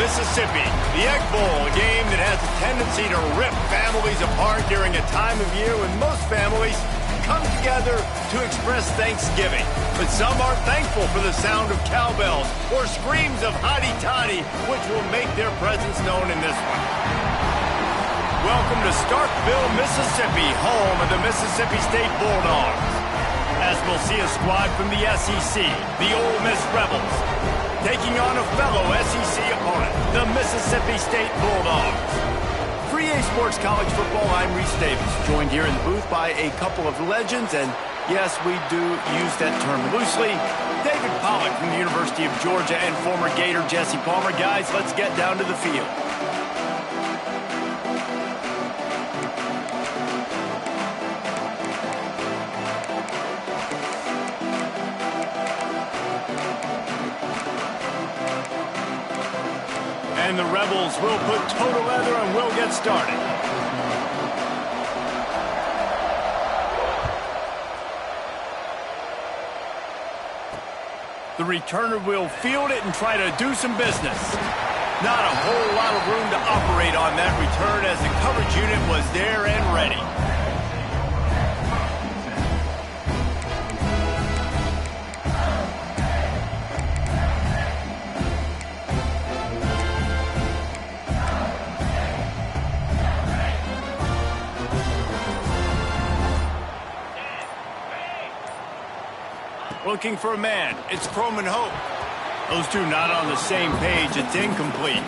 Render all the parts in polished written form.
Mississippi, the Egg Bowl, a game that has a tendency to rip families apart during a time of year when most families come together to express Thanksgiving. But some are thankful for the sound of cowbells or screams of hotty-toddy, which will make their presence known in this one. Welcome to Starkville, Mississippi, home of the Mississippi State Bulldogs. As we'll see a squad from the SEC, the Ole Miss Rebels, taking on a fellow SEC opponent, the Mississippi State Bulldogs. For EA Sports College Football, I'm Reese Davis, joined here in the booth by a couple of legends, and yes, we do use that term loosely. David Pollack from the University of Georgia and former Gator Jesse Palmer. Guys, let's get down to the field. And the Rebels will put toe to leather and we'll get started. The returner will field it and try to do some business. Not a whole lot of room to operate on that return as the coverage unit was there and ready. Looking for a man. It's Chrome and Hope. Those two not on the same page. It's incomplete.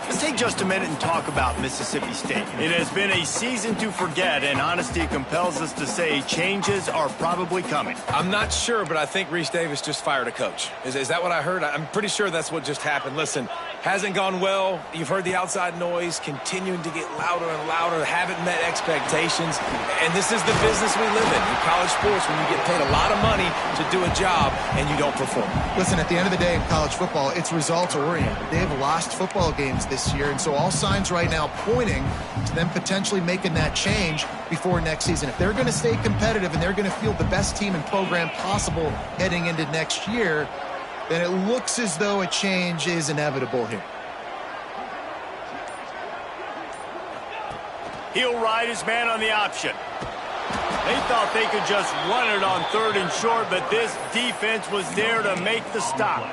Let's take just a minute and talk about Mississippi State. It has been a season to forget, and honesty compels us to say changes are probably coming. I'm not sure, but I think Reese Davis just fired a coach. Is that what I heard? I'm pretty sure that's what just happened. Listen, hasn't gone well. You've heard the outside noise continuing to get louder and louder. Haven't met expectations. And this is the business we live in college sports, when you get paid a lot of money to do a job and you don't perform. Listen, at the end of the day in college football, it's results-oriented. They have lost football games this year, and so all signs right now pointing to them potentially making that change before next season. If they're going to stay competitive and they're going to field the best team and program possible heading into next year, then it looks as though a change is inevitable here. He'll ride his man on the option. They thought they could just run it on 3rd and short, but this defense was there to make the stop.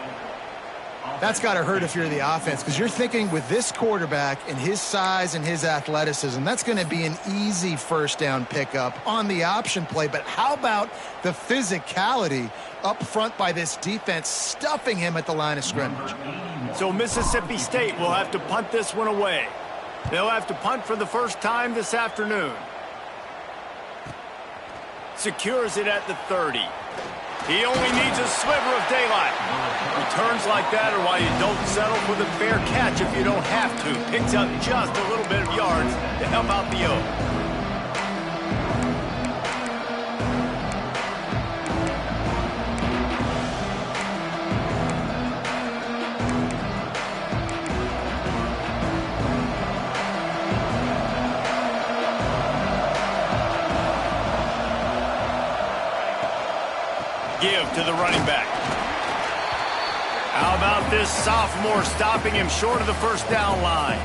That's got to hurt if you're the offense, because you're thinking with this quarterback and his size and his athleticism, that's going to be an easy first down pickup on the option play. But how about the physicality up front by this defense, stuffing him at the line of scrimmage? So Mississippi State will have to punt this one away. They'll have to punt for the first time this afternoon. Secures it at the 30. He only needs a sliver of daylight. Returns like that are why you don't settle for the fair catch if you don't have to. Picks up just a little bit of yards to help out the O. Give to the running back. How about this sophomore stopping him short of the first down line?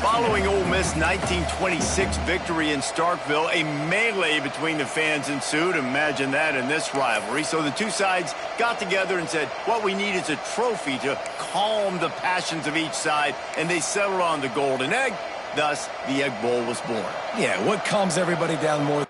Following Ole Miss' 1926 victory in Starkville, a melee between the fans ensued. Imagine that in this rivalry. So the two sides got together and said, what we need is a trophy to calm the passions of each side, and they settled on the Golden Egg. Thus, the Egg Bowl was born. Yeah, what calms everybody down more?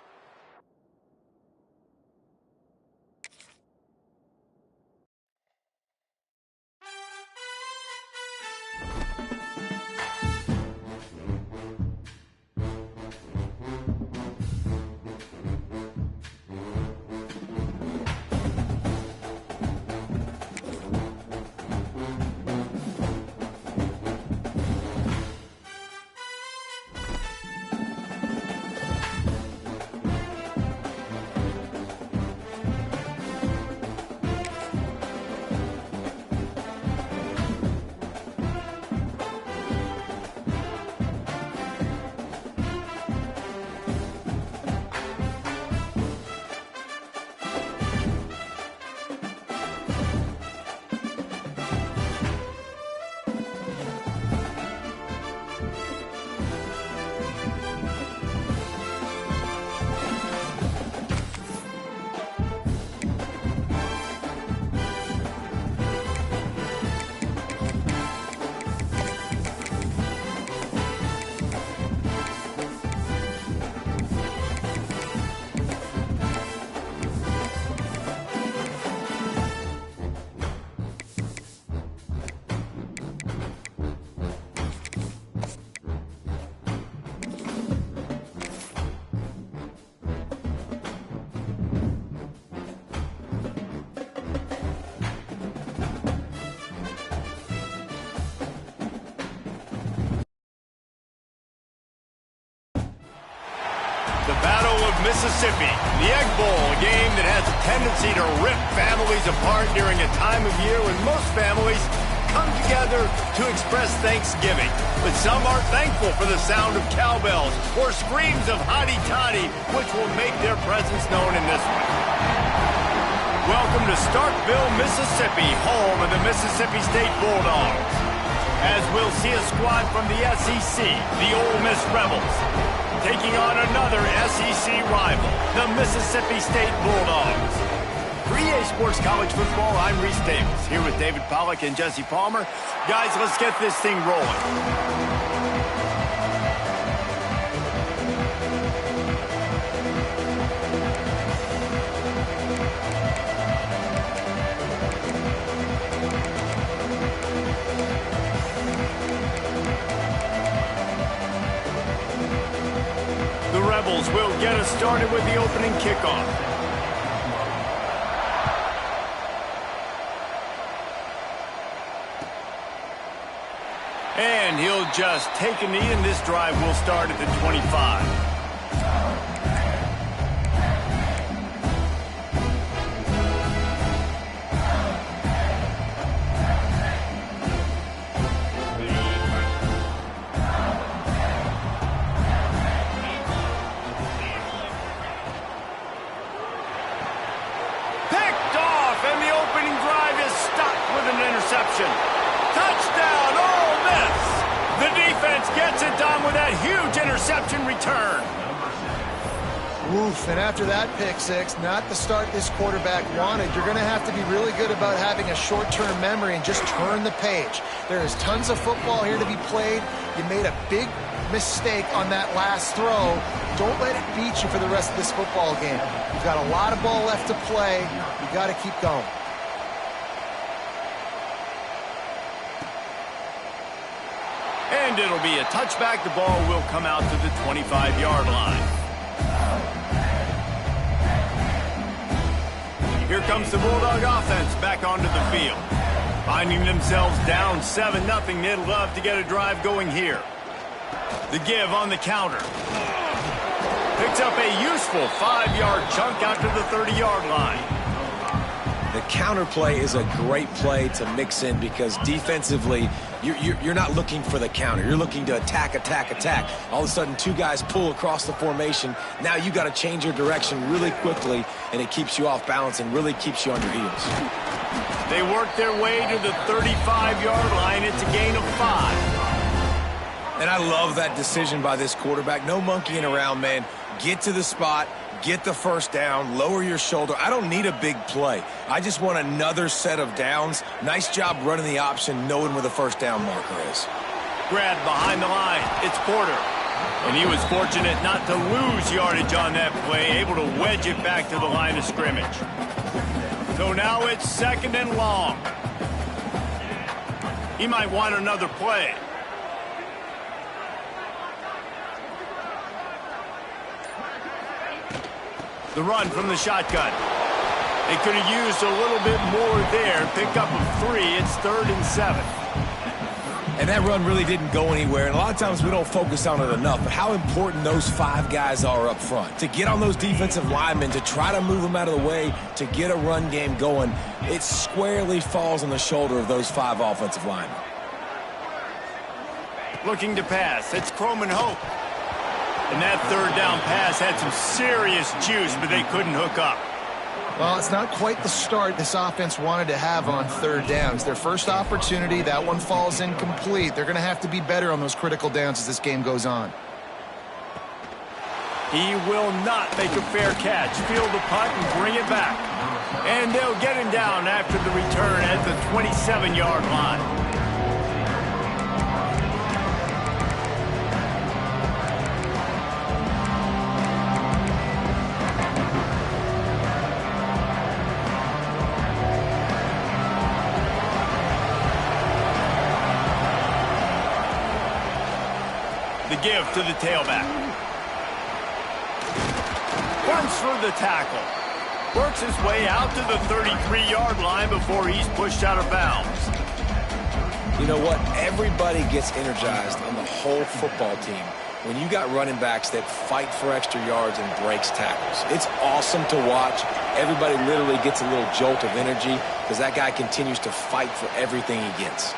The Battle of Mississippi, the Egg Bowl, a game that has a tendency to rip families apart during a time of year when most families come together to express Thanksgiving. But some are thankful for the sound of cowbells or screams of hotty-toddy, which will make their presence known in this one. Welcome to Starkville, Mississippi, home of the Mississippi State Bulldogs. As we'll see a squad from the SEC, the Ole Miss Rebels, taking on another SEC rival, the Mississippi State Bulldogs. For EA Sports College Football, I'm Reese Davis, here with David Pollack and Jesse Palmer. Guys, let's get this thing rolling. The Rebels will get us started with the opening kickoff. And he'll just take a knee, and this drive will start at the 25. Touchdown, Ole Miss! The defense gets it done with that huge interception return. Oof, and after that pick six, not the start this quarterback wanted. You're going to have to be really good about having a short-term memory and just turn the page. There is tons of football here to be played. You made a big mistake on that last throw. Don't let it beat you for the rest of this football game. You've got a lot of ball left to play. You got to keep going. And it'll be a touchback. The ball will come out to the 25-yard line. Here comes the Bulldog offense back onto the field. Finding themselves down 7-0, they'd love to get a drive going here. The give on the counter. Picks up a useful 5-yard chunk out to the 30-yard line. The counter play is a great play to mix in because defensively, you're not looking for the counter. You're looking to attack, attack, attack. All of a sudden, two guys pull across the formation. Now you got to change your direction really quickly, and it keeps you off balance and really keeps you on your heels. They work their way to the 35-yard line. It's a gain of 5. And I love that decision by this quarterback. No monkeying around, man. Get to the spot. Get the first down, lower your shoulder. I don't need a big play. I just want another set of downs. Nice job running the option, knowing where the first down marker is. Grabbed behind the line. It's Porter. And he was fortunate not to lose yardage on that play, able to wedge it back to the line of scrimmage. So now it's 2nd and long. He might want another play. The run from the shotgun. They could have used a little bit more there. Pick up of 3. It's 3rd and 7. And that run really didn't go anywhere. And a lot of times we don't focus on it enough. But how important those 5 guys are up front. To get on those defensive linemen, to try to move them out of the way, to get a run game going, it squarely falls on the shoulder of those 5 offensive linemen. Looking to pass. It's Croman Hope. And that 3rd down pass had some serious juice, but they couldn't hook up. Well, it's not quite the start this offense wanted to have on 3rd downs. Their first opportunity, that one falls incomplete. They're going to have to be better on those critical downs as this game goes on. He will not make a fair catch. Field the punt and bring it back. And they'll get him down after the return at the 27-yard line. The give to the tailback. Runs for the tackle. Works his way out to the 33-yard line before he's pushed out of bounds. You know what? Everybody gets energized on the whole football team when you got running backs that fight for extra yards and breaks tackles. It's awesome to watch. Everybody literally gets a little jolt of energy because that guy continues to fight for everything he gets.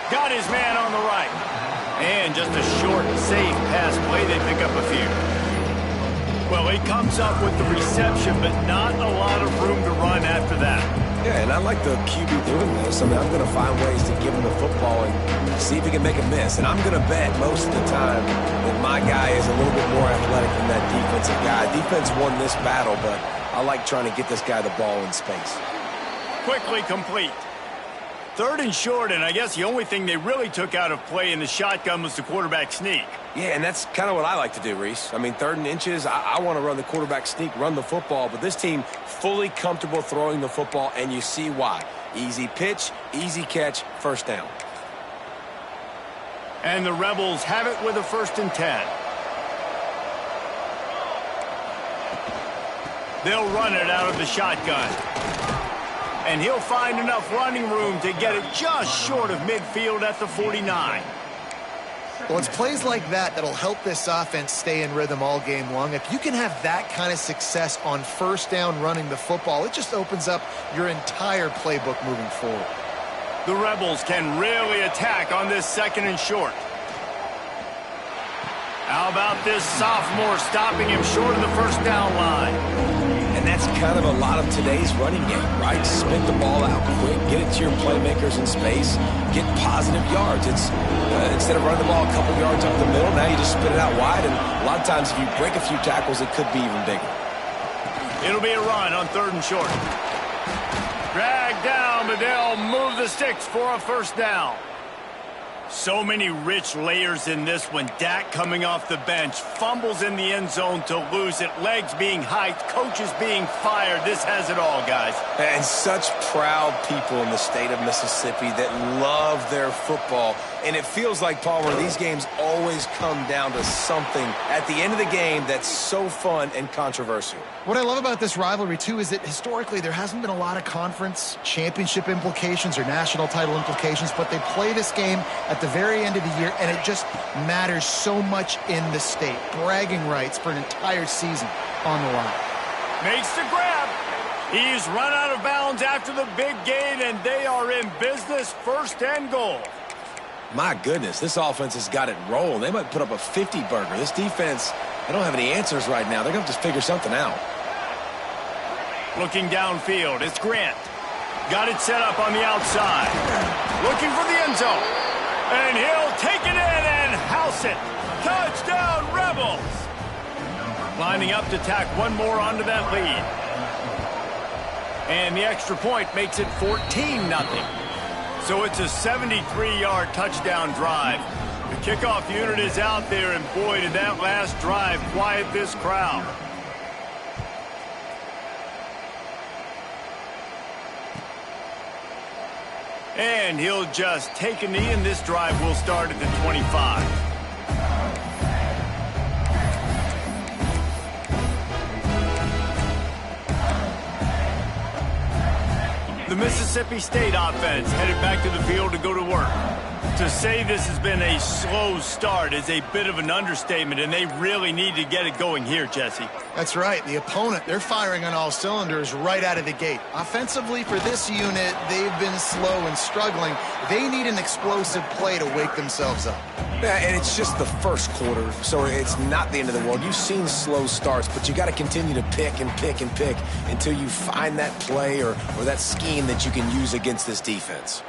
Got his man on the right. And just a short, safe pass play. They pick up a few. Well, he comes up with the reception, but not a lot of room to run after that. Yeah, and I like the QB doing this. I mean, I'm going to find ways to give him the football and see if he can make a miss. And I'm going to bet most of the time that my guy is a little bit more athletic than that defensive guy. Defense won this battle, but I like trying to get this guy the ball in space. Quickly complete. 3rd and short, and I guess the only thing they really took out of play in the shotgun was the quarterback sneak. Yeah, and that's kind of what I like to do, Reese. I mean, 3rd and inches, I want to run the quarterback sneak, run the football, but this team fully comfortable throwing the football, and you see why. Easy pitch, easy catch, first down. And the Rebels have it with a 1st and 10. They'll run it out of the shotgun. And he'll find enough running room to get it just short of midfield at the 49. Well, it's plays like that that'll help this offense stay in rhythm all game long. If you can have that kind of success on 1st down running the football, it just opens up your entire playbook moving forward. The Rebels can really attack on this 2nd and short. How about this sophomore stopping him short of the 1st down line? And that's kind of a lot of today's running game, right? Spit the ball out quick, get it to your playmakers in space, get positive yards. It's instead of running the ball a couple yards up the middle, now you just spit it out wide, and a lot of times if you break a few tackles, it could be even bigger. It'll be a run on 3rd and short. Dragged down, but they'll move the sticks for a 1st down. So many rich layers in this one. Dak coming off the bench, fumbles in the end zone to lose it, legs being hiked, coaches being fired. This has it all, guys. And such proud people in the state of Mississippi that love their football. And it feels like, Palmer, these games always come down to something at the end of the game that's so fun and controversial. What I love about this rivalry, too, is that historically there hasn't been a lot of conference championship implications or national title implications, but they play this game at the very end of the year, and it just matters so much in the state. Bragging rights for an entire season on the line. Makes the grab. He's run out of bounds after the big gain, and they are in business, 1st and goal. My goodness, this offense has got it rolling. They might put up a 50-burger. This defense, they don't have any answers right now. They're going to just figure something out. Looking downfield, it's Grant. Got it set up on the outside. Looking for the end zone. And he'll take it in and house it. Touchdown, Rebels! Lining up to tack one more onto that lead. And the extra point makes it 14-0. So it's a 73-yard touchdown drive. The kickoff unit is out there, and boy, did that last drive quiet this crowd. And he'll just take a knee, and this drive will start at the 25. The Mississippi State offense headed back to the field to go to work. To say this has been a slow start is a bit of an understatement, and they really need to get it going here, Jesse. That's right. The opponent, they're firing on all cylinders right out of the gate. Offensively, for this unit, they've been slow and struggling. They need an explosive play to wake themselves up. Yeah, and it's just the first quarter, so it's not the end of the world. You've seen slow starts, but you got to continue to pick and pick and pick until you find that play or that scheme that you can use against this defense.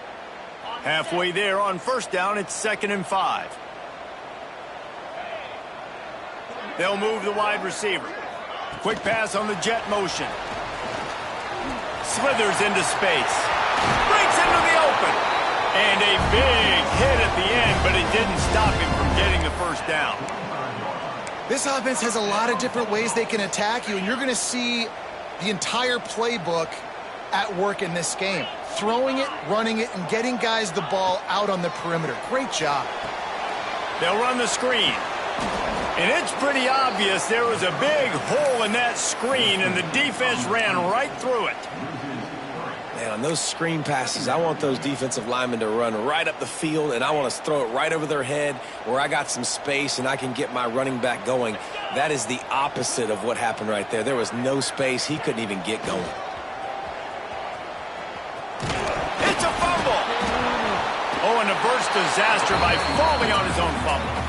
Halfway there on 1st down, it's 2nd and 5. They'll move the wide receiver. Quick pass on the jet motion. Slithers into space. Breaks into the open. And a big hit at the end, but it didn't stop him from getting the 1st down. This offense has a lot of different ways they can attack you, and you're going to see the entire playbook at work in this game. Throwing it, running it, and getting guys the ball out on the perimeter. Great job. They'll run the screen. And it's pretty obvious there was a big hole in that screen, and the defense ran right through it. Man, on those screen passes, I want those defensive linemen to run right up the field, and I want to throw it right over their head where I got some space and I can get my running back going. That is the opposite of what happened right there. There was no space. He couldn't even get going. It's a fumble. Oh, and a burst disaster by falling on his own fumble.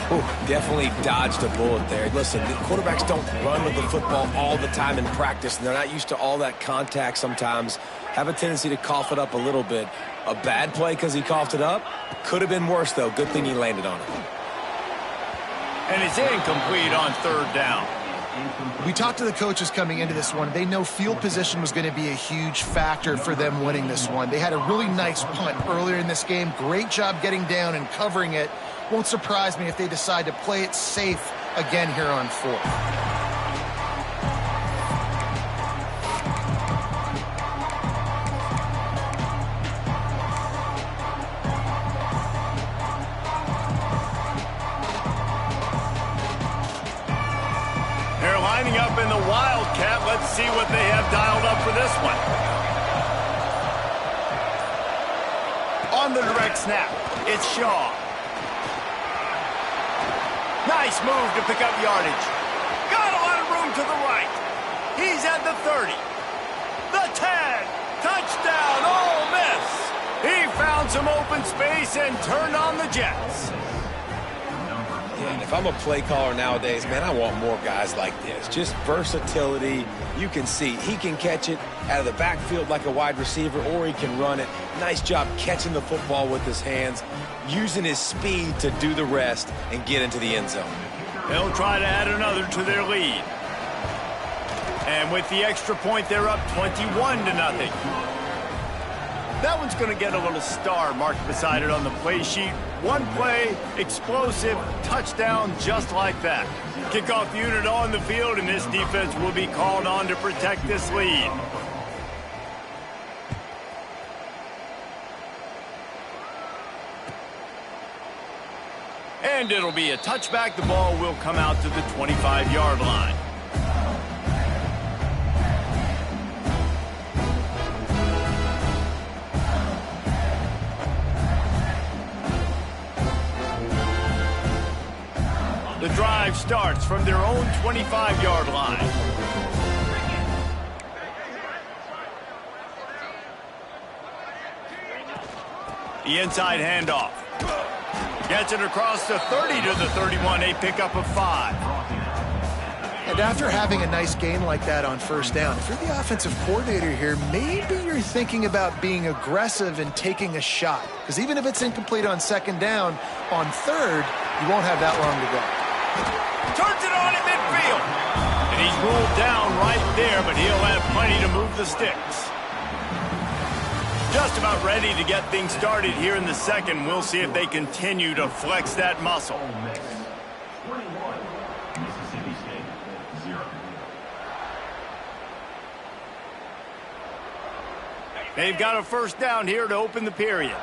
Ooh, definitely dodged a bullet there. Listen, the quarterbacks don't run with the football all the time in practice, and they're not used to all that contact sometimes. Have a tendency to cough it up a little bit. A bad play because he coughed it up? Could have been worse, though. Good thing he landed on it. And it's incomplete on 3rd down. We talked to the coaches coming into this one. They know field position was going to be a huge factor for them winning this one. They had a really nice punt earlier in this game. Great job getting down and covering it. Won't surprise me if they decide to play it safe again here on 4th. Lining up in the Wildcat. Let's see what they have dialed up for this one. On the direct snap, it's Shaw. Nice move to pick up yardage. Got a lot of room to the right. He's at the 30. The 10. Touchdown, Ole Miss. He found some open space and turned on the Jets. And if I'm a play caller nowadays, man, I want more guys like this. Just versatility. You can see he can catch it out of the backfield like a wide receiver, or he can run it. Nice job catching the football with his hands, using his speed to do the rest and get into the end zone. They'll try to add another to their lead. And with the extra point, they're up 21-0. That one's going to get a little star marked beside it on the play sheet. One play, explosive, touchdown, just like that. Kickoff unit on the field, and this defense will be called on to protect this lead. And it'll be a touchback. The ball will come out to the 25-yard line. The drive starts from their own 25-yard line. The inside handoff. Gets it across the 30 to the 31, a pickup of 5. And after having a nice gain like that on first down, if you're the offensive coordinator here, maybe you're thinking about being aggressive and taking a shot. Because even if it's incomplete on second down, on third, you won't have that long to go. Turns it on in midfield. And he's ruled down right there, but he'll have plenty to move the sticks. Just about ready to get things started here in the second. We'll see if they continue to flex that muscle. They've got a first down here to open the period.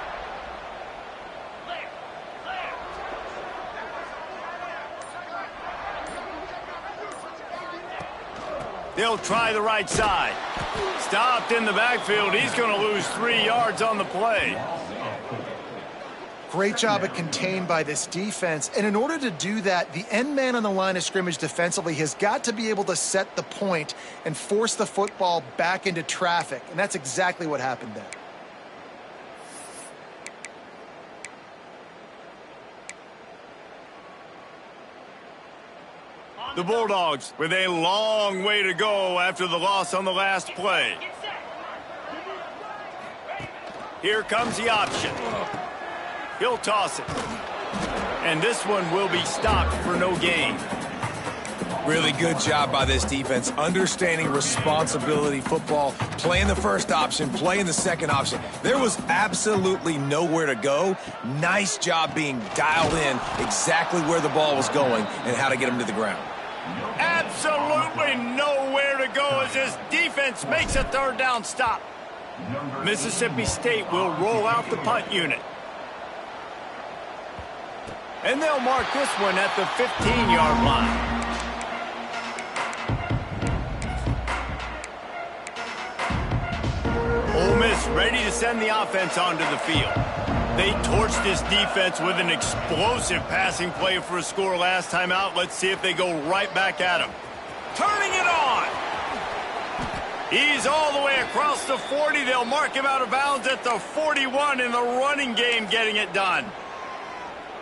They'll try the right side. Stopped in the backfield. He's going to lose 3 yards on the play. Great job at contained by this defense. And in order to do that, the end man on the line of scrimmage defensively has got to be able to set the point and force the football back into traffic. And that's exactly what happened there. The Bulldogs with a long way to go after the loss on the last play. Here comes the option. He'll toss it. And this one will be stopped for no gain. Really good job by this defense, understanding responsibility football, playing the first option, playing the second option. There was absolutely nowhere to go. Nice job being dialed in exactly where the ball was going and how to get him to the ground. Absolutely nowhere to go as this defense makes a third down stop. Mississippi State will roll out the punt unit. And they'll mark this one at the 15-yard line. Ole Miss ready to send the offense onto the field. They torched this defense with an explosive passing play for a score last time out. Let's see if they go right back at him. Turning it on. He's all the way across the 40. They'll mark him out of bounds at the 41 in the running game, getting it done.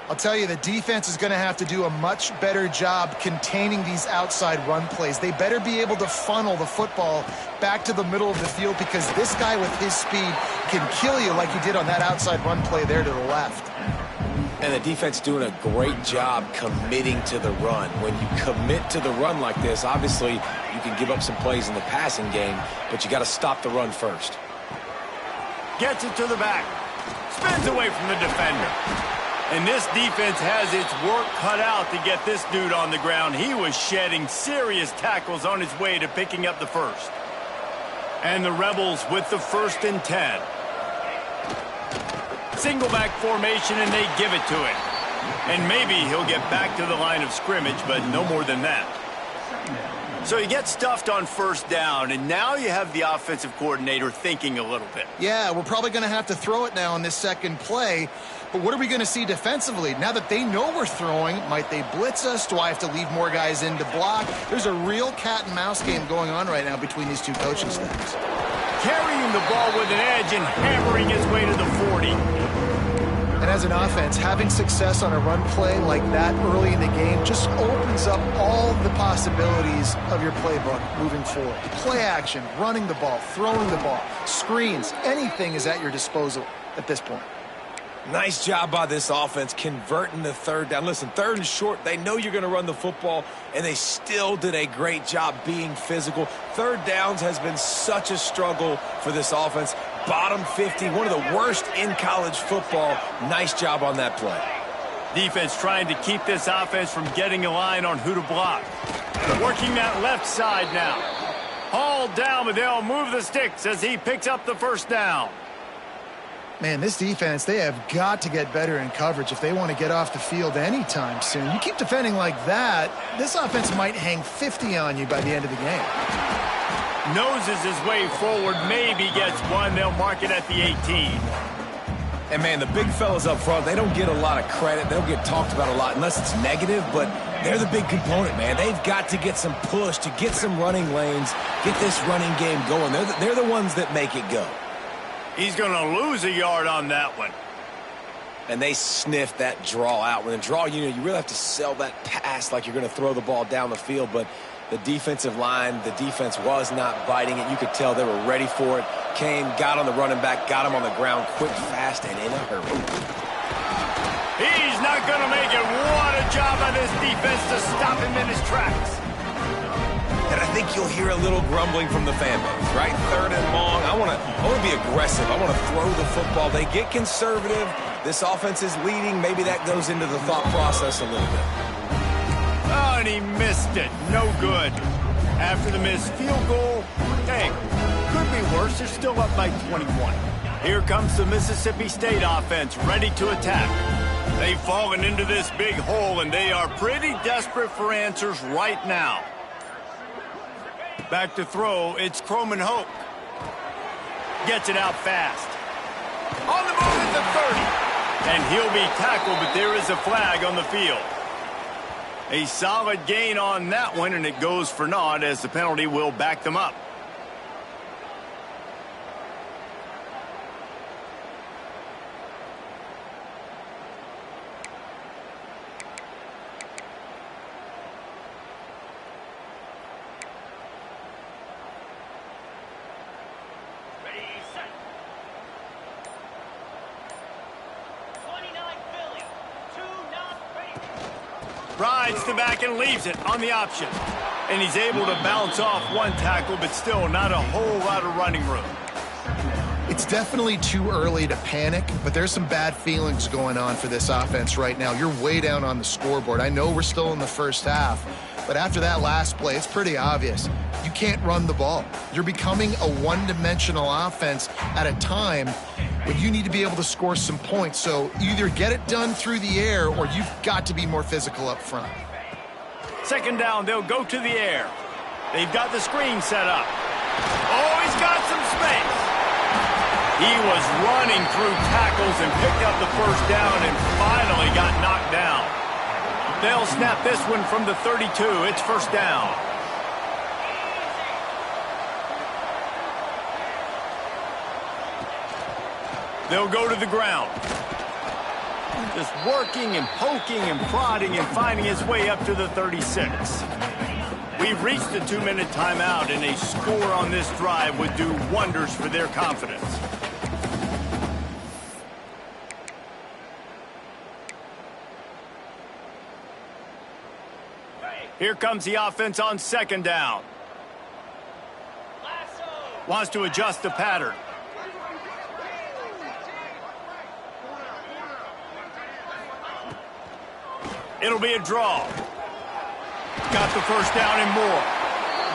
I'll tell you, the defense is going to have to do a much better job containing these outside run plays. They better be able to funnel the football back to the middle of the field because this guy with his speed can kill you like he did on that outside run play there to the left. And the defense doing a great job committing to the run. When you commit to the run like this, obviously you can give up some plays in the passing game, but you got to stop the run first. Gets it to the back. Spins away from the defender. And this defense has its work cut out to get this dude on the ground. He was shedding serious tackles on his way to picking up the first. And the Rebels with the 1st and 10. Single back formation, and they give it to him. And maybe he'll get back to the line of scrimmage, but no more than that. So you get stuffed on first down, and now you have the offensive coordinator thinking a little bit. Yeah, we're probably going to have to throw it now in this second play. But what are we going to see defensively? Now that they know we're throwing, might they blitz us? Do I have to leave more guys in to block? There's a real cat and mouse game going on right now between these two coaching staffs. Carrying the ball with an edge and hammering his way to the 40. And as an offense, having success on a run play like that early in the game just opens up all the possibilities of your playbook moving forward. Play action, running the ball, throwing the ball, screens, anything is at your disposal at this point. Nice job by this offense converting the third down. Listen, 3rd and short, they know you're going to run the football, and they still did a great job being physical. 3rd downs has been such a struggle for this offense. bottom 50, one of the worst in college football. Nice job on that play. Defense trying to keep this offense from getting a line on who to block. Working that left side now. Hauled down, but they'll move the sticks as he picks up the first down. Man, this defense, they have got to get better in coverage if they want to get off the field anytime soon. You keep defending like that, this offense might hang 50 on you by the end of the game. Noses his way forward, maybe gets one. They'll mark it at the 18. And, man, the big fellas up front, they don't get a lot of credit. They don't get talked about a lot unless it's negative, but they're the big component, man. They've got to get some push, to get some running lanes, get this running game going. They're the ones that make it go. He's going to lose a yard on that one. And they sniff that draw out. When a draw, you really have to sell that pass like you're going to throw the ball down the field, but the defensive line, the defense was not biting it. You could tell they were ready for it. Came, got on the running back, got him on the ground quick, fast, and in a hurry. He's not going to make it. What a job by this defense to stop him in his tracks. And I think you'll hear a little grumbling from the fan base, right? 3rd and long. I want to be aggressive. I want to throw the football. They get conservative. This offense is leading. Maybe that goes into the thought process a little bit. Oh, and he missed it. No good. After the missed field goal, hey, could be worse. They're still up by 21. Here comes the Mississippi State offense, ready to attack. They've fallen into this big hole, and they are pretty desperate for answers right now. Back to throw, it's Croman Hope. Gets it out fast. On the move at the 30. And he'll be tackled, but there is a flag on the field. A solid gain on that one, and it goes for naught as the penalty will back them up. Rides the back and leaves it on the option. And he's able to bounce off one tackle, but still not a whole lot of running room. It's definitely too early to panic, but there's some bad feelings going on for this offense right now. You're way down on the scoreboard. I know we're still in the first half, but after that last play, it's pretty obvious. You can't run the ball. You're becoming a one-dimensional offense at a time when you need to be able to score some points. So either get it done through the air or you've got to be more physical up front. 2nd down, they'll go to the air. They've got the screen set up. Oh, he's got some space. He was running through tackles and picked up the first down and finally got knocked down. They'll snap this one from the 32. It's 1st down. They'll go to the ground. Just working and poking and prodding and finding his way up to the 36. We've reached the 2-minute timeout, and a score on this drive would do wonders for their confidence. Here comes the offense on 2nd down. Wants to adjust the pattern. It'll be a draw. Got the first down and more.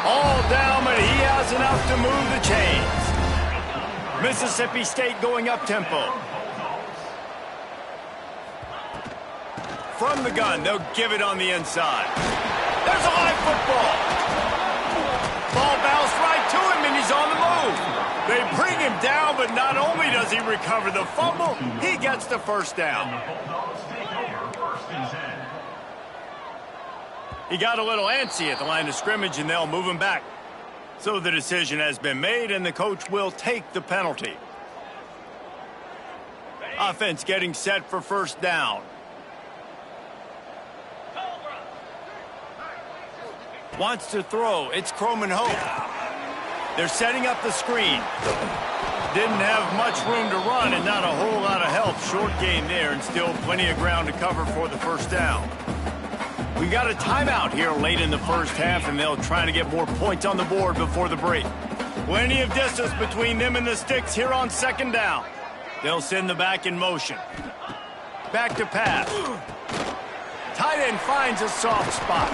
All down, but he has enough to move the chains. Mississippi State going up-tempo. From the gun, they'll give it on the inside. There's a live football. Ball bounced right to him, and he's on the move. They bring him down, but not only does he recover the fumble, he gets the first down. He got a little antsy at the line of scrimmage, and they'll move him back. So the decision has been made, and the coach will take the penalty. Offense getting set for 1st down. Wants to throw. It's Croman Hope. They're setting up the screen. Didn't have much room to run and not a whole lot of help. Short gain there and still plenty of ground to cover for the 1st down. We've got a timeout here late in the first half, and they'll try to get more points on the board before the break. Plenty of distance between them and the sticks here on second down. They'll send the back in motion. Back to pass. Tight end finds a soft spot.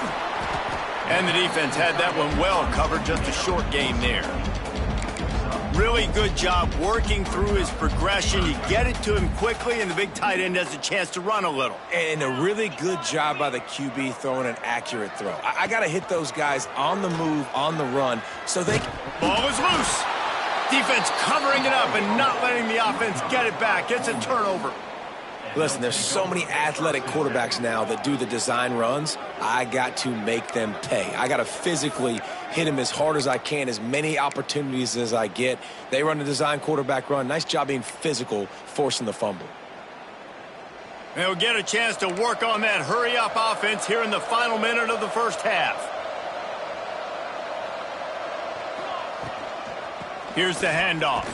And the defense had that one well covered, just a short gain there. Really good job working through his progression. You get it to him quickly, and the big tight end has a chance to run a little. And a really good job by the QB throwing an accurate throw. I got to hit those guys on the move, on the run, so they... Ball is loose. Defense covering it up and not letting the offense get it back. It's a turnover. Listen, there's so many athletic quarterbacks now that do the design runs. I got to make them pay. I got to physically hit them as hard as I can, as many opportunities as I get. They run the design quarterback run. Nice job being physical, forcing the fumble. They'll get a chance to work on that hurry-up offense here in the final minute of the first half. Here's the handoff.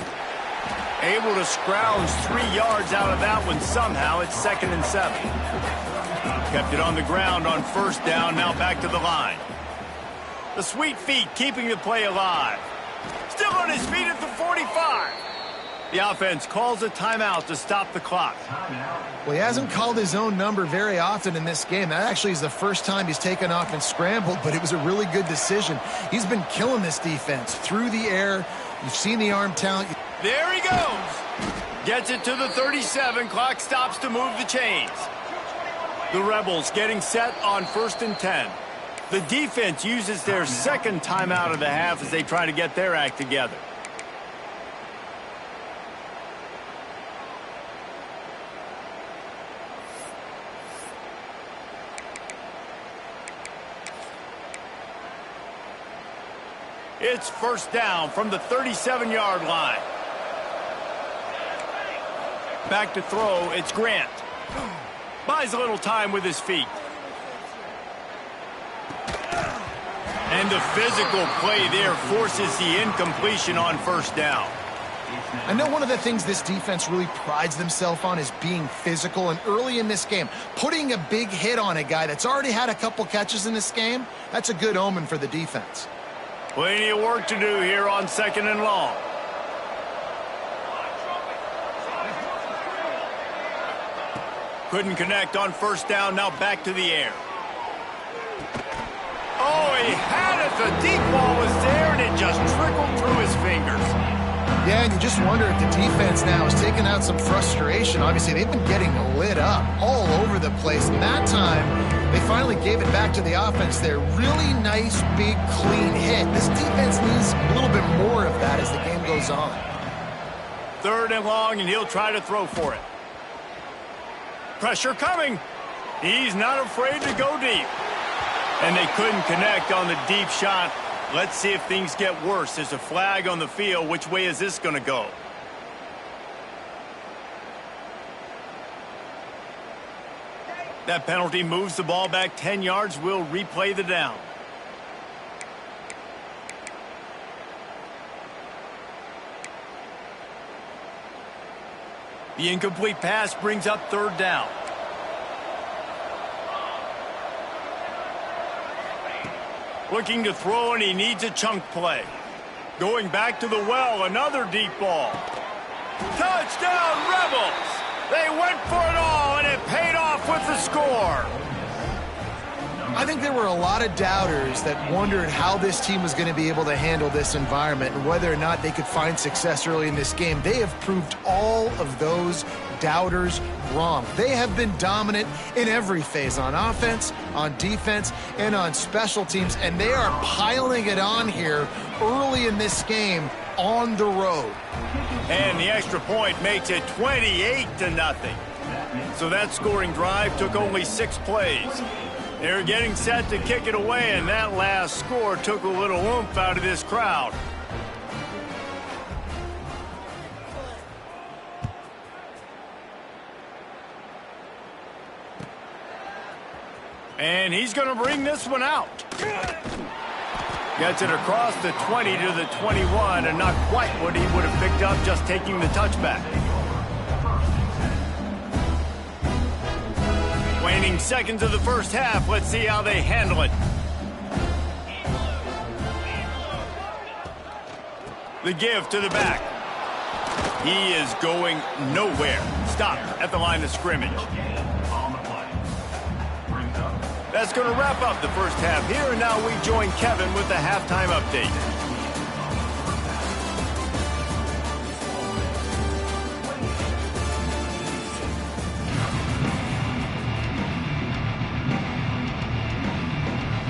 Able to scrounge 3 yards out of that one somehow. It's 2nd and 7. Kept it on the ground on first down. Now back to the line. The sweet feet keeping the play alive. Still on his feet at the 45. The offense calls a timeout to stop the clock. Well, he hasn't called his own number very often in this game. That actually is the first time he's taken off and scrambled, but it was a really good decision. He's been killing this defense through the air. You've seen the arm talent. There he goes. Gets it to the 37. Clock stops to move the chains. The Rebels getting set on 1st and 10. The defense uses their second timeout of the half as they try to get their act together. It's first down from the 37-yard line. Back to throw, it's Grant. Buys a little time with his feet. And the physical play there forces the incompletion on first down. I know one of the things this defense really prides themselves on is being physical, and early in this game, putting a big hit on a guy that's already had a couple catches in this game, that's a good omen for the defense. Plenty of work to do here on 2nd and long. Couldn't connect on first down, now back to the air. Oh, he had it. The deep ball was there, and it just trickled through his fingers. Yeah, and you just wonder if the defense now is taking out some frustration. Obviously, they've been getting lit up all over the place. And that time, they finally gave it back to the offense there. Really nice, big, clean hit. This defense needs a little bit more of that as the game goes on. 3rd and long, and he'll try to throw for it. Pressure coming. He's not afraid to go deep. And they couldn't connect on the deep shot. Let's see if things get worse. There's a flag on the field. Which way is this going to go? That penalty moves the ball back 10 yards. We'll replay the down. The incomplete pass brings up 3rd down. Looking to throw, and he needs a chunk play. Going back to the well, another deep ball. Touchdown, Rebels! They went for it all, and it paid off with the score. I think there were a lot of doubters that wondered how this team was going to be able to handle this environment and whether or not they could find success early in this game. They have proved all of those doubters wrong. They have been dominant in every phase, on offense, on defense, and on special teams, and they are piling it on here early in this game on the road. And the extra point makes it 28-0. So that scoring drive took only 6 plays. They're getting set to kick it away, and that last score took a little oomph out of this crowd. And he's going to bring this one out. Gets it across the 20 to the 21, and not quite what he would have picked up just taking the touchback. Waning seconds of the first half. Let's see how they handle it. The give to the back. He is going nowhere. Stop at the line of scrimmage. That's going to wrap up the first half here, and now we join Kevin with the halftime update.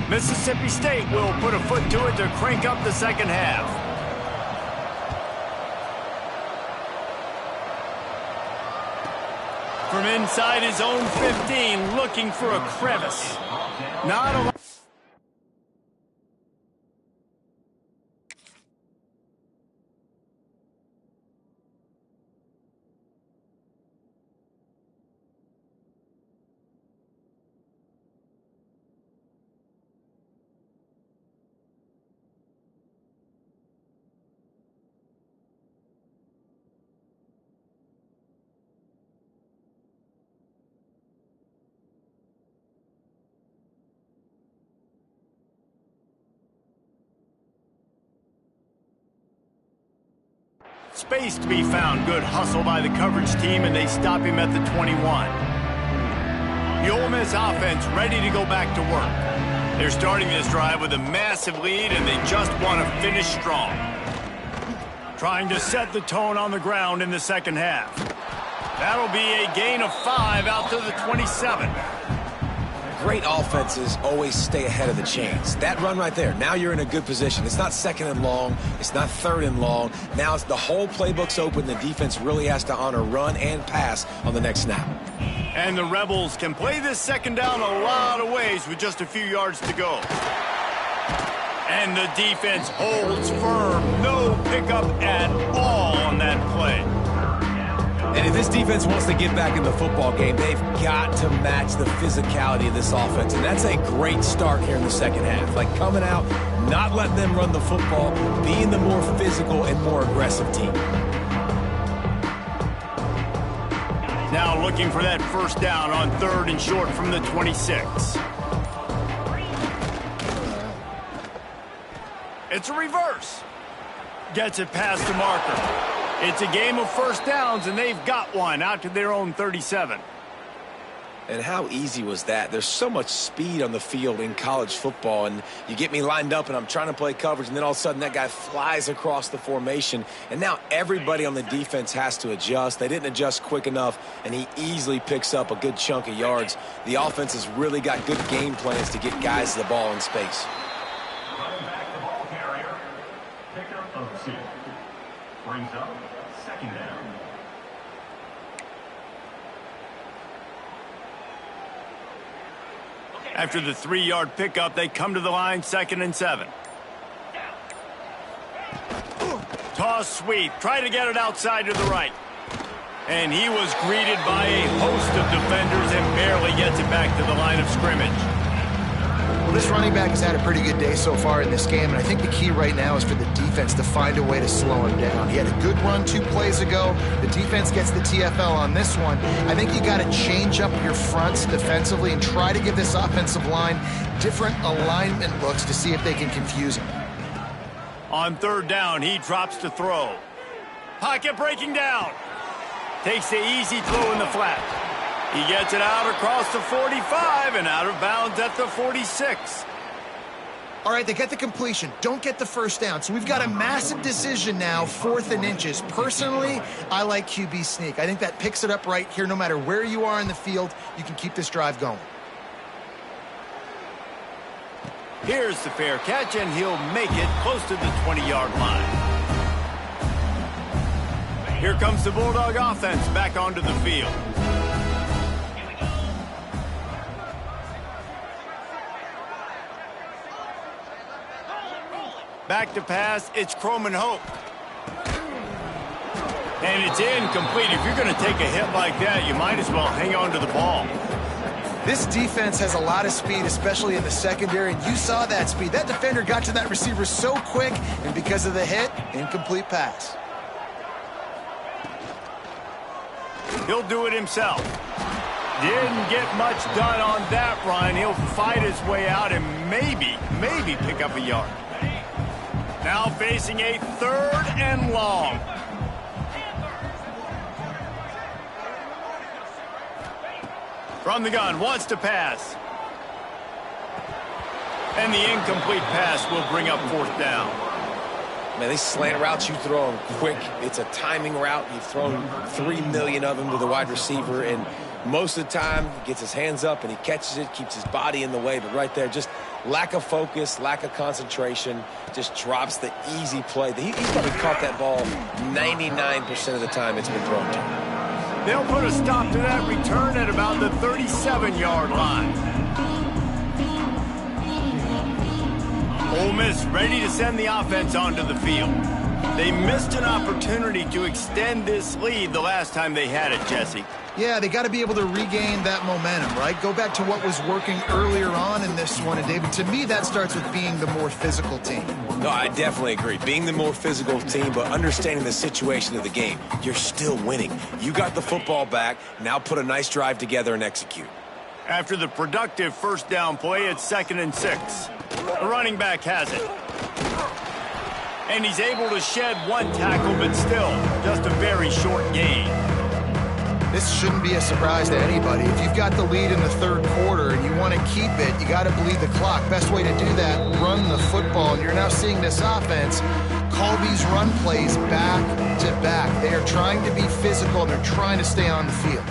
Mississippi State will put a foot to it to crank up the second half. From inside his own 15, looking for a crevice. Not a... Space to be found. Good hustle by the coverage team, and they stop him at the 21. The Ole Miss offense ready to go back to work. They're starting this drive with a massive lead, and they just want to finish strong. Trying to set the tone on the ground in the second half. That'll be a gain of 5 out to the 27. Great offenses always stay ahead of the chains. That run right there, now you're in a good position. It's not second and long. It's not third and long. Now it's the whole playbook's open. The defense really has to honor run and pass on the next snap. And the Rebels can play this second down a lot of ways with just a few yards to go. And the defense holds firm. No pickup at all on that play. And if this defense wants to get back in the football game, they've got to match the physicality of this offense. And that's a great start here in the second half. Like coming out, not letting them run the football, being the more physical and more aggressive team. Now looking for that first down on 3rd and short from the 26. It's a reverse. Gets it past the marker. It's a game of first downs, and they've got one out to their own 37. And how easy was that? There's so much speed on the field in college football, and you get me lined up, and I'm trying to play coverage, and then all of a sudden that guy flies across the formation, and now everybody on the defense has to adjust. They didn't adjust quick enough, and he easily picks up a good chunk of yards. The offense has really got good game plans to get guys the ball in space. Running back the ball carrier. Pickup of 2. Brings up second down. After the 3-yard pickup, they come to the line 2nd and 7. Toss sweep. Try to get it outside to the right. And he was greeted by a host of defenders and barely gets it back to the line of scrimmage. Well, this running back has had a pretty good day so far in this game, and I think the key right now is for the defense to find a way to slow him down. He had a good run 2 plays ago. The defense gets the TFL on this one. I think you got to change up your fronts defensively and try to give this offensive line different alignment looks to see if they can confuse him. On 3rd down, he drops to throw. Pocket breaking down. Takes the easy throw in the flat. He gets it out across the 45 and out of bounds at the 46. All right, they get the completion. Don't get the first down. So we've got a massive decision now, 4th and inches. Personally, I like QB sneak. I think that picks it up right here. No matter where you are in the field, you can keep this drive going. Here's the fair catch, and he'll make it close to the 20-yard line. Here comes the Bulldog offense back onto the field. Back to pass, it's Croman Hope. And it's incomplete. If you're going to take a hit like that, you might as well hang on to the ball. This defense has a lot of speed, especially in the secondary, and you saw that speed. That defender got to that receiver so quick, and because of the hit, incomplete pass. He'll do it himself. Didn't get much done on that run. He'll fight his way out and maybe pick up a yard. Now facing a 3rd and long. From the gun, wants to pass. And the incomplete pass will bring up 4th down. Man, these slant routes you throw them quick. It's a timing route. You've thrown 3 million of them to the wide receiver, and most of the time he gets his hands up and he catches it, keeps his body in the way. But right there, just lack of focus, lack of concentration, just drops the easy play. He's probably caught that ball 99% of the time it's been thrown to. They'll put a stop to that return at about the 37-yard line. Ole Miss ready to send the offense onto the field. They missed an opportunity to extend this lead the last time they had it, Jesse. Yeah, they got to be able to regain that momentum, right? Go back to what was working earlier on in this one. And, David, to me, that starts with being the more physical team. No, I definitely agree. Being the more physical team, but understanding the situation of the game. You're still winning. You got the football back. Now put a nice drive together and execute. After the productive 1st down play, it's 2nd and 6. The running back has it. And he's able to shed 1 tackle, but still just a very short gain. This shouldn't be a surprise to anybody. If you've got the lead in the 3rd quarter and you want to keep it, you got to bleed the clock. Best way to do that, run the football. And you're now seeing this offense call these run plays back to back. They are trying to be physical and they're trying to stay on the field.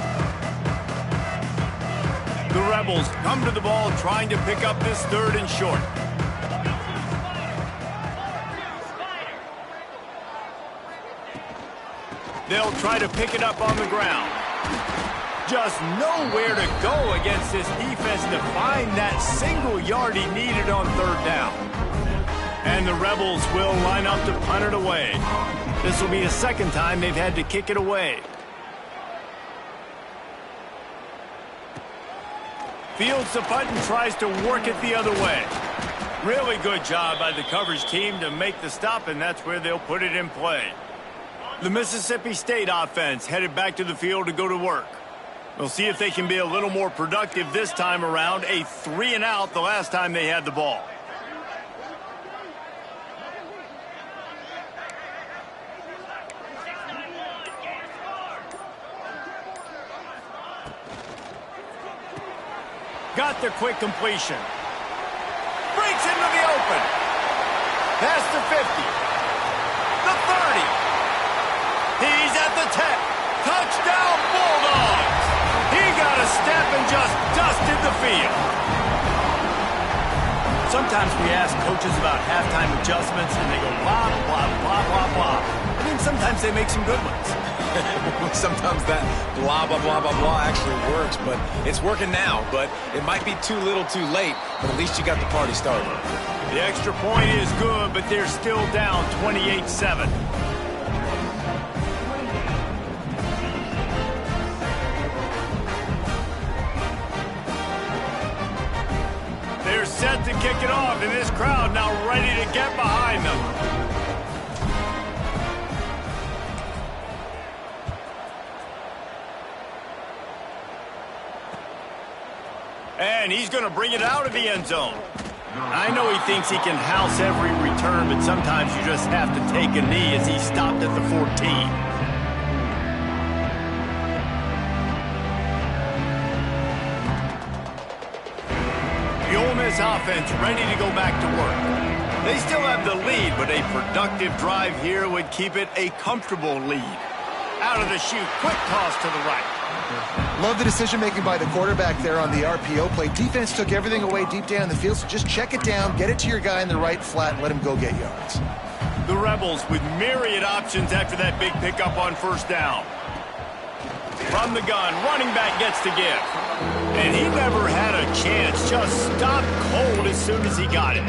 The Rebels come to the ball trying to pick up this 3rd and short. They'll try to pick it up on the ground. Just nowhere to go against this defense to find that single yard he needed on 3rd down. And the Rebels will line up to punt it away. This will be the 2nd time they've had to kick it away. Fields the punt and tries to work it the other way. Really good job by the coverage team to make the stop, and that's where they'll put it in play. The Mississippi State offense headed back to the field to go to work. We'll see if they can be a little more productive this time around. A 3 and out the last time they had the ball. Got the quick completion. Breaks into the open. Past the 50. The 30. He's at the 10. Touchdown Bulldogs. He got a step and just dusted the field. Sometimes we ask coaches about halftime adjustments and they go blah, blah, blah, blah, blah. And then sometimes they make some good ones. Sometimes that blah, blah, blah, blah, blah actually works, but it's working now. But it might be too little too late, but at least you got the party started. The extra point is good, but they're still down 28-7. They're set to kick it off, and this crowd now ready to get behind them. And he's going to bring it out of the end zone. I know he thinks he can house every return, but sometimes you just have to take a knee as he stopped at the 14. The Ole Miss offense ready to go back to work. They still have the lead, but a productive drive here would keep it a comfortable lead. Out of the chute, quick toss to the right. Love the decision-making by the quarterback there on the RPO play. Defense took everything away deep down the field, so just check it down, get it to your guy in the right flat, and let him go get yards. The Rebels with myriad options after that big pickup on 1st down. From the gun, running back gets to give. And he never had a chance, just stopped cold as soon as he got it.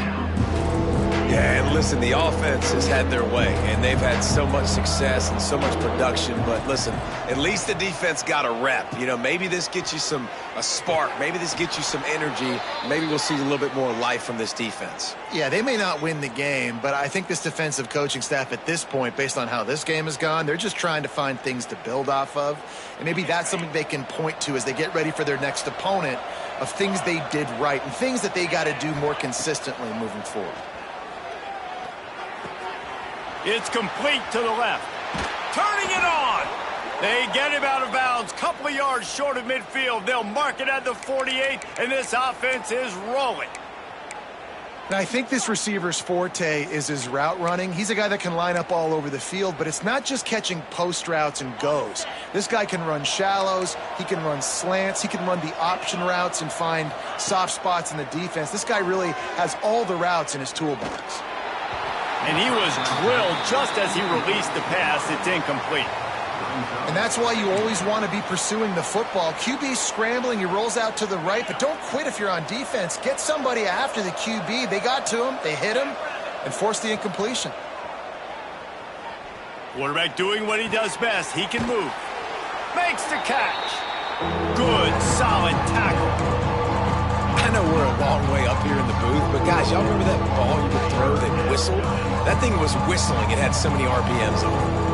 Yeah, and listen, the offense has had their way, and they've had so much success and so much production. But listen, at least the defense got a rep. You know, maybe this gets you a spark. Maybe this gets you some energy. Maybe we'll see a little bit more life from this defense. Yeah, they may not win the game, but I think this defensive coaching staff at this point, based on how this game has gone, they're just trying to find things to build off of. And maybe that's something they can point to as they get ready for their next opponent of things they did right and things that they got to do more consistently moving forward. It's complete to the left. Turning it on. They get him out of bounds. Couple of yards short of midfield. They'll mark it at the 48, and this offense is rolling. Now, I think this receiver's forte is his route running. He's a guy that can line up all over the field, but it's not just catching post routes and goes. This guy can run shallows, he can run slants, he can run the option routes and find soft spots in the defense. This guy really has all the routes in his toolbox. And he was drilled just as he released the pass. It's incomplete. And that's why you always want to be pursuing the football. QB's scrambling, he rolls out to the right, but don't quit if you're on defense. Get somebody after the QB. They got to him, they hit him, and forced the incompletion. Quarterback doing what he does best. He can move. Makes the catch. Good, solid tackle. I know we're a long way up here in the booth, but guys, y'all remember that ball you could throw that whistled? That thing was whistling. It had so many RPMs on it.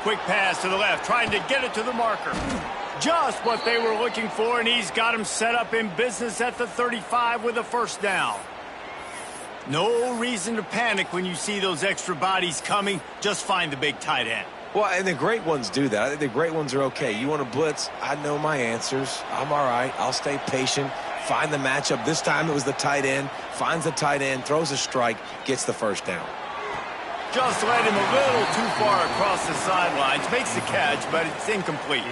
Quick pass to the left, trying to get it to the marker. Just what they were looking for, and he's got him set up in business at the 35 with a first down. No reason to panic when you see those extra bodies coming. Just find the big tight end. Well, and the great ones do that. I think the great ones are okay. You want to blitz? I know my answers. I'm all right. I'll stay patient. Find the matchup. This time it was the tight end. Finds the tight end, throws a strike, gets the first down. Just led him a little too far across the sidelines. Makes the catch, but it's incomplete.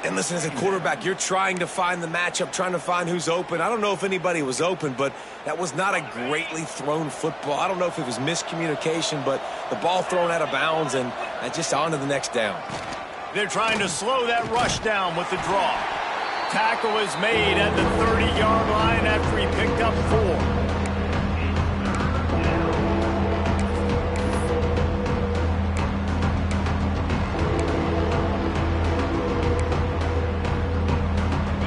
And listen, as a quarterback, you're trying to find the matchup, trying to find who's open. I don't know if anybody was open, but that was not a greatly thrown football. I don't know if it was miscommunication, but the ball thrown out of bounds and just on to the next down. They're trying to slow that rush down with the draw. Tackle is made at the 30-yard line after he picked up 4.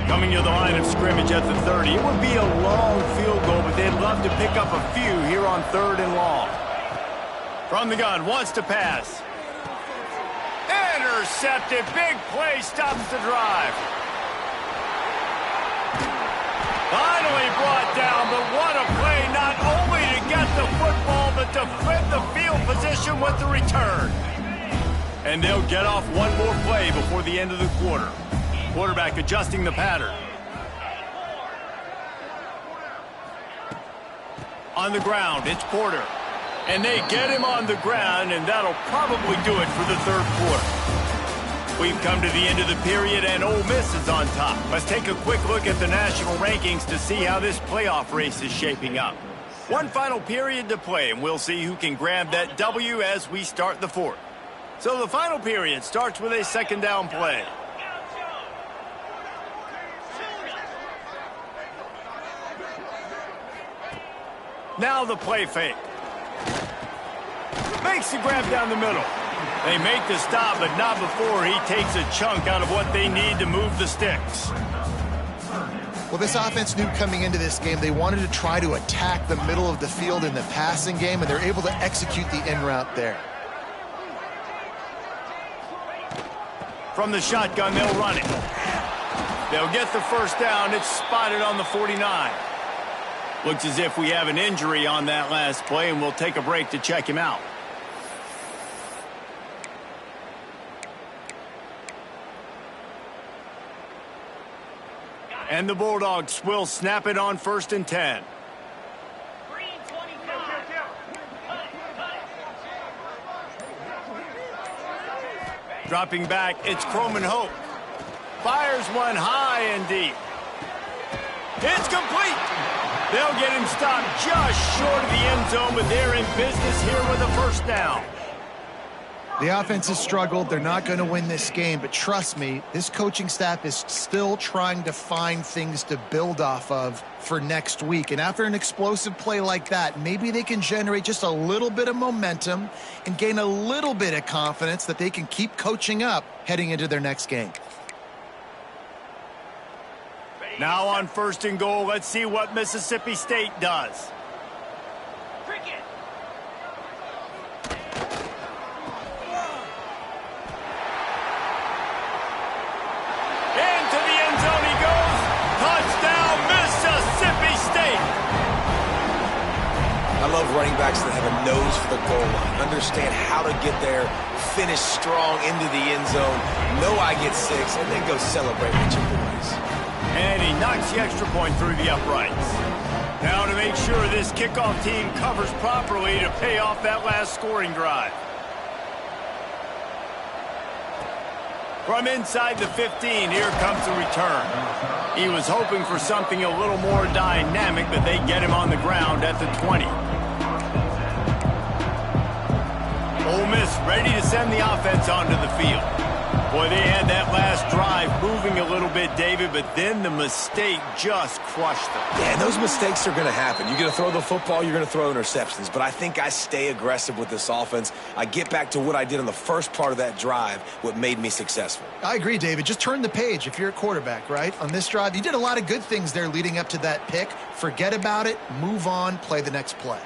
Coming to the line of scrimmage at the 30. It would be a long field goal, but they'd love to pick up a few here on 3rd and long. From the gun, wants to pass. Intercepted. Big play, stops the drive. Finally brought down, but what a play, not only to get the football, but to flip the field position with the return. And they'll get off one more play before the end of the quarter. Quarterback adjusting the pattern. On the ground, it's Porter. And they get him on the ground, and that'll probably do it for the 3rd quarter. We've come to the end of the period, and Ole Miss is on top. Let's take a quick look at the national rankings to see how this playoff race is shaping up. One final period to play, and we'll see who can grab that W as we start the 4th. So the final period starts with a 2nd down play. Now the play fake. Makes the grab down the middle. They make the stop, but not before he takes a chunk out of what they need to move the sticks. Well, this offense knew coming into this game they wanted to try to attack the middle of the field in the passing game, and they're able to execute the in route there. From the shotgun, they'll run it. They'll get the first down. It's spotted on the 49. Looks as if we have an injury on that last play, and we'll take a break to check him out. And the Bulldogs will snap it on 1st and 10. Dropping back, it's Croman Hope. Fires one high and deep. It's complete. They'll get him stopped just short of the end zone, but they're in business here with a first down. The offense has struggled. They're not going to win this game, but trust me, this coaching staff is still trying to find things to build off of for next week. And after an explosive play like that, maybe they can generate just a little bit of momentum and gain a little bit of confidence that they can keep coaching up heading into their next game. Now on 1st and goal, let's see what Mississippi State does. Into the end zone. I love running backs that have a nose for the goal line, understand how to get there, finish strong into the end zone, know I get 6, and then go celebrate with your boys. And he knocks the extra point through the uprights. Now to make sure this kickoff team covers properly to pay off that last scoring drive. From inside the 15, here comes the return. He was hoping for something a little more dynamic, but they get him on the ground at the 20. Ole Miss ready to send the offense onto the field. Boy, they had that last drive moving a little bit, David, but then the mistake just crushed them. Yeah, those mistakes are going to happen. You're going to throw the football, you're going to throw interceptions. But I think I stay aggressive with this offense. I get back to what I did on the first part of that drive, what made me successful. I agree, David. Just turn the page if you're a quarterback, right? On this drive, you did a lot of good things there leading up to that pick. Forget about it, move on, play the next play.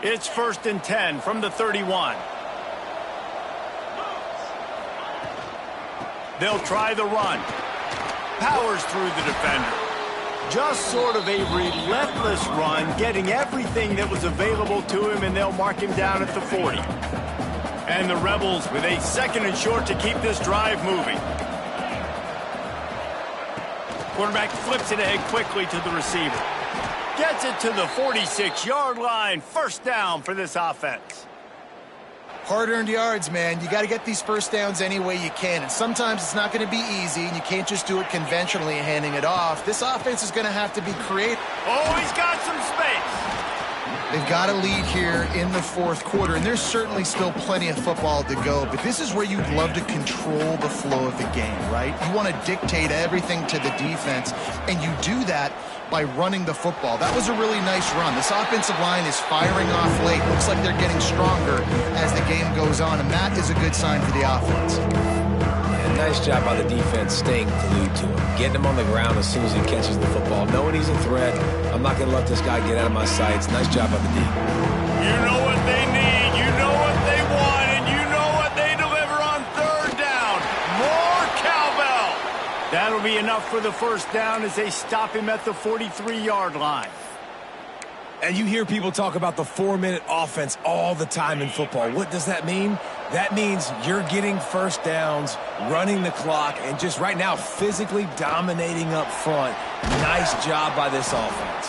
It's 1st and 10 from the 31. They'll try the run. Powers through the defender. Just sort of a relentless run, getting everything that was available to him, and they'll mark him down at the 40. And the Rebels with a 2nd and short to keep this drive moving. Quarterback flips it ahead quickly to the receiver. Gets it to the 46-yard line. 1st down for this offense. Hard-earned yards, man. You got to get these first downs any way you can. And sometimes it's not going to be easy, and you can't just do it conventionally handing it off. This offense is going to have to be creative. Oh, he's got some space. They've got a lead here in the 4th quarter, and there's certainly still plenty of football to go, but this is where you'd love to control the flow of the game, right? You want to dictate everything to the defense, and you do that by running the football. That was a really nice run. This offensive line is firing off late. Looks like they're getting stronger as the game goes on, and that is a good sign for the offense. Nice job by the defense staying glued to him, getting him on the ground as soon as he catches the football, knowing he's a threat. I'm not going to let this guy get out of my sights. Nice job by the D. You know what they need, you know what they want, and you know what they deliver on 3rd down. More cowbell. That'll be enough for the 1st down as they stop him at the 43-yard line. And you hear people talk about the 4-minute offense all the time in football. What does that mean? That means you're getting first downs, running the clock, and just right now physically dominating up front. Nice job by this offense.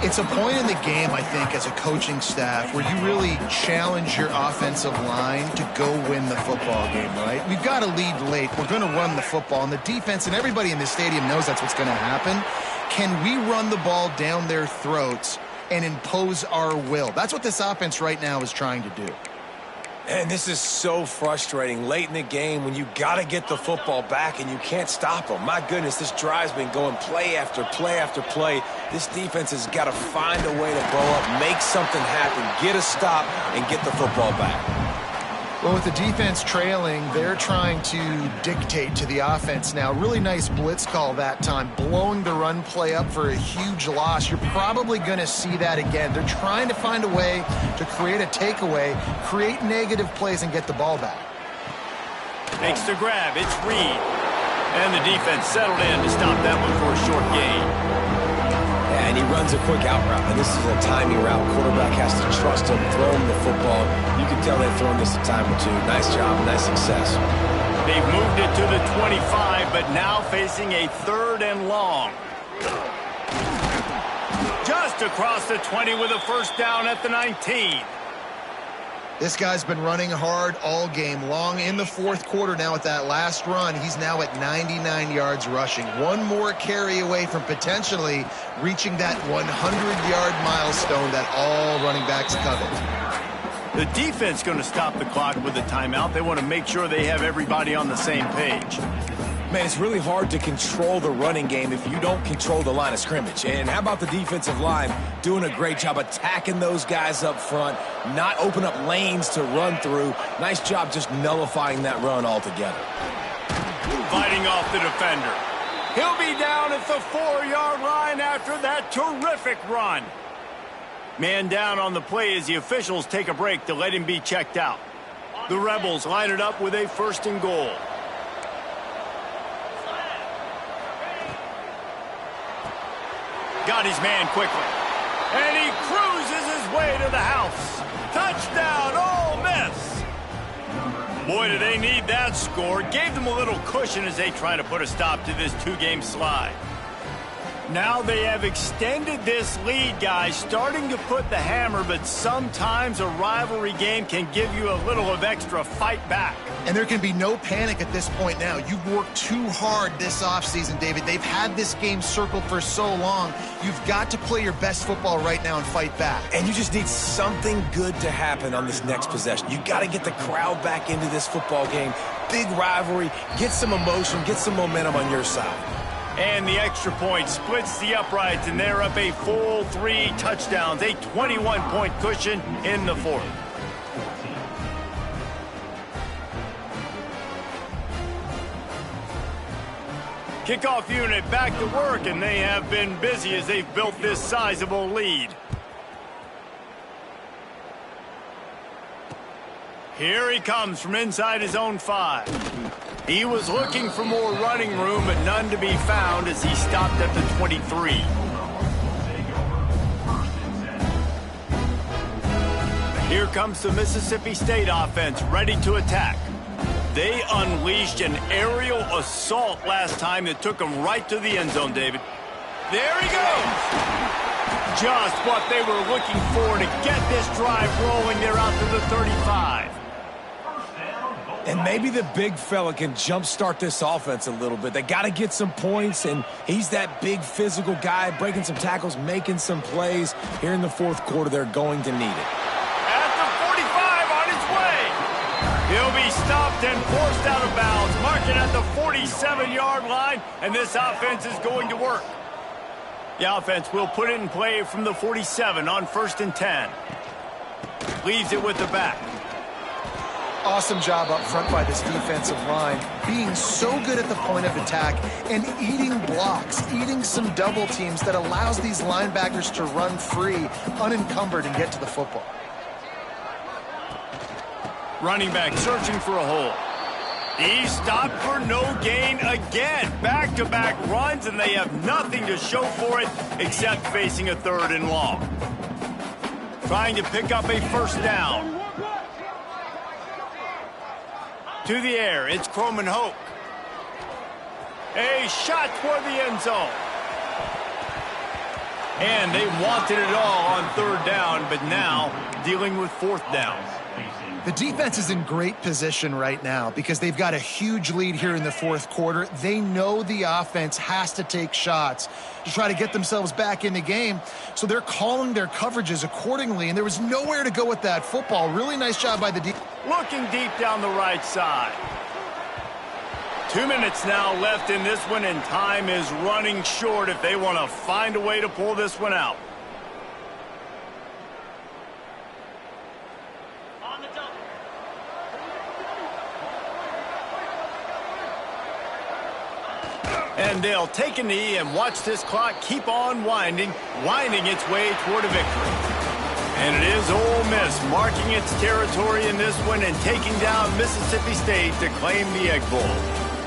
It's a point in the game, I think, as a coaching staff where you really challenge your offensive line to go win the football game, right? We've got to lead late. We're going to run the football, and the defense and everybody in the stadium knows that's what's going to happen. Can we run the ball down their throats and impose our will? That's what this offense right now is trying to do. And this is so frustrating late in the game when you got to get the football back and you can't stop them. My goodness, this drive's been going play after play after play. This defense has got to find a way to blow up, make something happen, get a stop, and get the football back. Well, with the defense trailing, they're trying to dictate to the offense now. Really nice blitz call that time, blowing the run play up for a huge loss. You're probably going to see that again. They're trying to find a way to create a takeaway, create negative plays, and get the ball back. Makes the grab. It's Reed. And the defense settled in to stop that one for a short gain. And he runs a quick out route, and this is a timing route. Quarterback has to trust him, throw him the football. You can tell they've thrown this a time or two. Nice job, nice success. They've moved it to the 25, but now facing a 3rd and long. Just across the 20 with a 1st down at the 19. This guy's been running hard all game long. In the 4th quarter now with that last run, he's now at 99 yards rushing. One more carry away from potentially reaching that 100-yard milestone that all running backs covet. The defense going to stop the clock with a timeout. They want to make sure they have everybody on the same page. Man, it's really hard to control the running game if you don't control the line of scrimmage. And how about the defensive line doing a great job attacking those guys up front, not open up lanes to run through. Nice job just nullifying that run altogether. Fighting off the defender. He'll be down at the 4-yard line after that terrific run. Man down on the play as the officials take a break to let him be checked out. The Rebels line it up with a 1st and goal. Got his man quickly. And he cruises his way to the house. Touchdown, Ole Miss. Boy, do they need that score. Gave them a little cushion as they try to put a stop to this two-game slide. Now they have extended this lead, guys, starting to put the hammer, but sometimes a rivalry game can give you a little of extra fight back. And there can be no panic at this point now. You've worked too hard this offseason, David. They've had this game circled for so long. You've got to play your best football right now and fight back. And you just need something good to happen on this next possession. You got to get the crowd back into this football game. Big rivalry, get some emotion, get some momentum on your side. And the extra point splits the uprights, and they're up a full 3 touchdowns, a 21-point cushion in the fourth. Kickoff unit back to work, and they have been busy as they've built this sizable lead. Here he comes from inside his own 5. He was looking for more running room, but none to be found as he stopped at the 23. Here comes the Mississippi State offense, ready to attack. They unleashed an aerial assault last time that took them right to the end zone, David. There he goes! Just what they were looking for to get this drive rolling. They're out to the 35. And maybe the big fella can jumpstart this offense a little bit. They got to get some points, and he's that big physical guy, breaking some tackles, making some plays. Here in the fourth quarter, they're going to need it. At the 45 on his way. He'll be stopped and forced out of bounds. Marking at the 47-yard line, and this offense is going to work. The offense will put it in play from the 47 on 1st and 10. Leaves it with the back. Awesome job up front by this defensive line, being so good at the point of attack and eating blocks, eating some double teams that allows these linebackers to run free, unencumbered, and get to the football. Running back searching for a hole. He stopped for no gain again. Back-to-back runs, and they have nothing to show for it except facing a 3rd and long. Trying to pick up a 1st down. To the air, it's Croman Hoke. A shot toward the end zone. And they wanted it all on 3rd down, but now dealing with 4th down. The defense is in great position right now because they've got a huge lead here in the fourth quarter. They know the offense has to take shots to try to get themselves back in the game, so they're calling their coverages accordingly, and there was nowhere to go with that football. Really nice job by the defense. Looking deep down the right side. 2 minutes now left in this one, and time is running short if they want to find a way to pull this one out. And they'll take a knee and watch this clock keep on winding its way toward a victory. And it is Ole Miss marking its territory in this one and taking down Mississippi State to claim the Egg Bowl.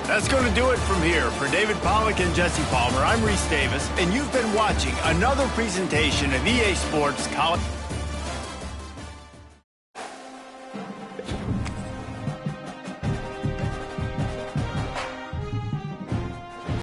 That's going to do it from here. For David Pollack and Jesse Palmer, I'm Reese Davis, and you've been watching another presentation of EA Sports College.